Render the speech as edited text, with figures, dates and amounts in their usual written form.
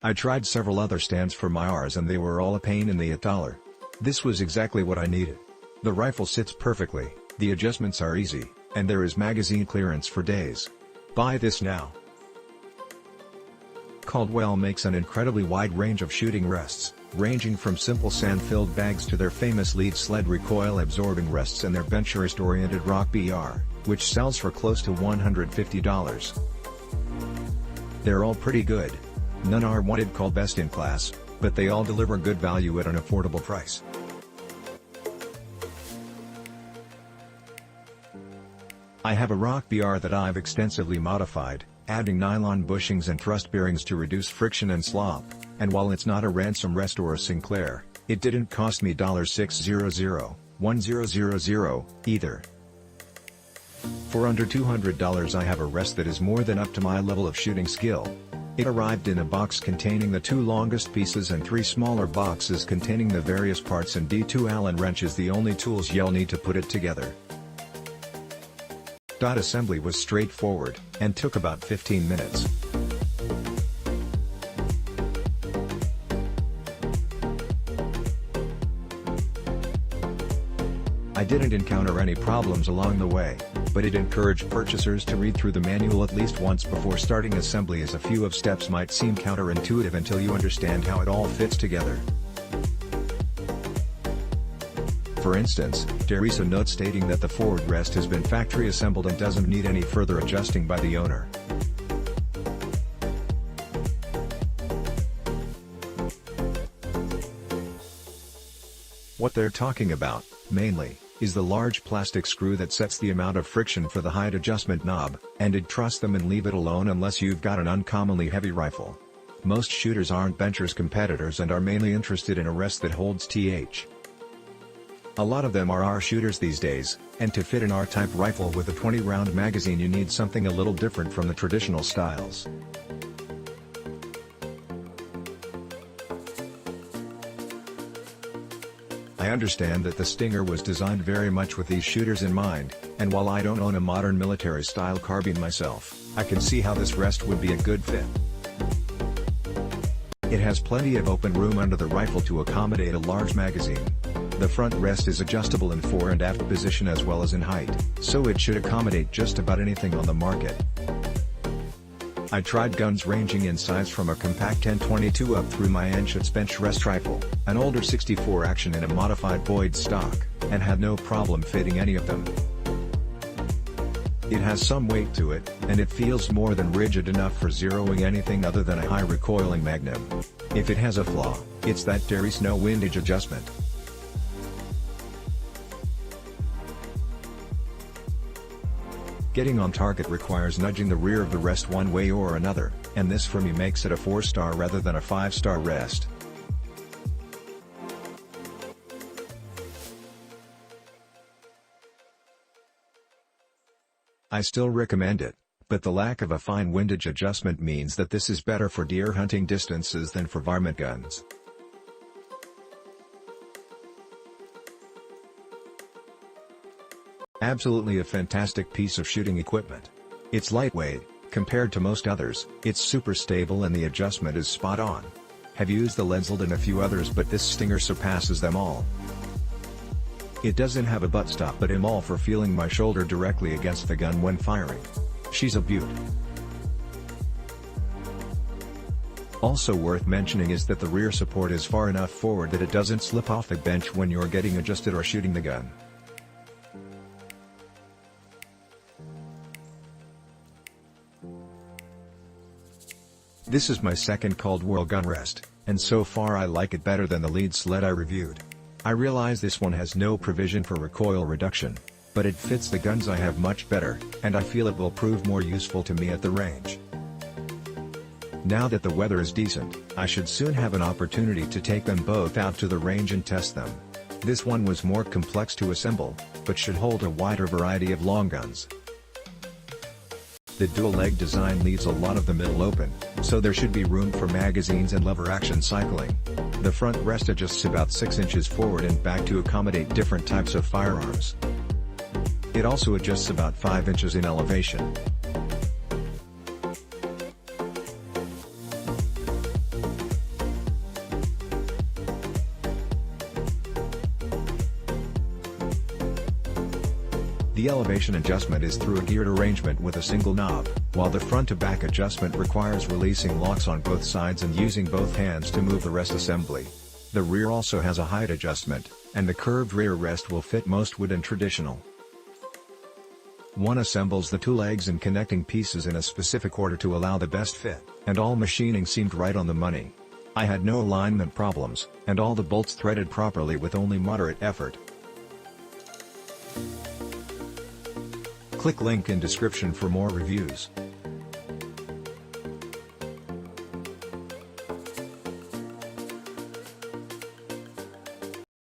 I tried several other stands for my Rs and they were all a pain in the $. This was exactly what I needed. The rifle sits perfectly, the adjustments are easy, and there is magazine clearance for days. Buy this now. Caldwell makes an incredibly wide range of shooting rests, ranging from simple sand-filled bags to their famous lead sled recoil-absorbing rests and their benchurist-oriented Rock BR, which sells for close to $150. They're all pretty good. None are what I'd call best in class, but they all deliver good value at an affordable price. I have a Rock BR that I've extensively modified, adding nylon bushings and thrust bearings to reduce friction and slop, and while it's not a Ransom Rest or a Sinclair, it didn't cost me $600,1000 either. For under $200 I have a rest that is more than up to my level of shooting skill. It arrived in a box containing the 2 longest pieces and 3 smaller boxes containing the various parts, and D2 Allen wrench is the only tools you'll need to put it together. Assembly was straightforward, and took about 15 minutes. I didn't encounter any problems along the way, but it encouraged purchasers to read through the manual at least once before starting assembly, as a few of steps might seem counterintuitive until you understand how it all fits together. For instance, there is a note stating that the forward rest has been factory assembled and doesn't need any further adjusting by the owner. What they're talking about, mainly, is the large plastic screw that sets the amount of friction for the height adjustment knob, and I'd trust them and leave it alone unless you've got an uncommonly heavy rifle. Most shooters aren't benchers competitors and are mainly interested in a rest that holds TH. A lot of them are R shooters these days, and to fit an R-type rifle with a 20-round magazine you need something a little different from the traditional styles. I understand that the Stinger was designed very much with these shooters in mind, and while I don't own a modern military-style carbine myself, I can see how this rest would be a good fit. It has plenty of open room under the rifle to accommodate a large magazine. The front rest is adjustable in fore and aft position as well as in height, so it should accommodate just about anything on the market. I tried guns ranging in size from a compact 10-22 up through my Anschutz bench rest rifle, an older 64 action in a modified Boyd stock, and had no problem fitting any of them. It has some weight to it, and it feels more than rigid enough for zeroing anything other than a high recoiling Magnum. If it has a flaw, it's that there is no windage adjustment. Getting on target requires nudging the rear of the rest one way or another, and this for me makes it a 4-star rather than a 5-star rest. I still recommend it, but the lack of a fine windage adjustment means that this is better for deer hunting distances than for varmint guns. Absolutely a fantastic piece of shooting equipment. It's lightweight, compared to most others, it's super stable and the adjustment is spot on. Have used the Lensled and a few others, but this Stinger surpasses them all. It doesn't have a butt stop, but I'm all for feeling my shoulder directly against the gun when firing. She's a beaut. Also worth mentioning is that the rear support is far enough forward that it doesn't slip off the bench when you're getting adjusted or shooting the gun. This is my second Caldwell gun rest, and so far I like it better than the lead sled I reviewed. I realize this one has no provision for recoil reduction, but it fits the guns I have much better, and I feel it will prove more useful to me at the range. Now that the weather is decent, I should soon have an opportunity to take them both out to the range and test them. This one was more complex to assemble, but should hold a wider variety of long guns. The dual-leg design leaves a lot of the middle open, so there should be room for magazines and lever action cycling. The front rest adjusts about 6 inches forward and back to accommodate different types of firearms. It also adjusts about 5 inches in elevation. The elevation adjustment is through a geared arrangement with a single knob, while the front-to-back adjustment requires releasing locks on both sides and using both hands to move the rest assembly. The rear also has a height adjustment, and the curved rear rest will fit most wood and traditional. One assembles the two legs and connecting pieces in a specific order to allow the best fit, and all machining seemed right on the money. I had no alignment problems, and all the bolts threaded properly with only moderate effort. Click link in description for more reviews.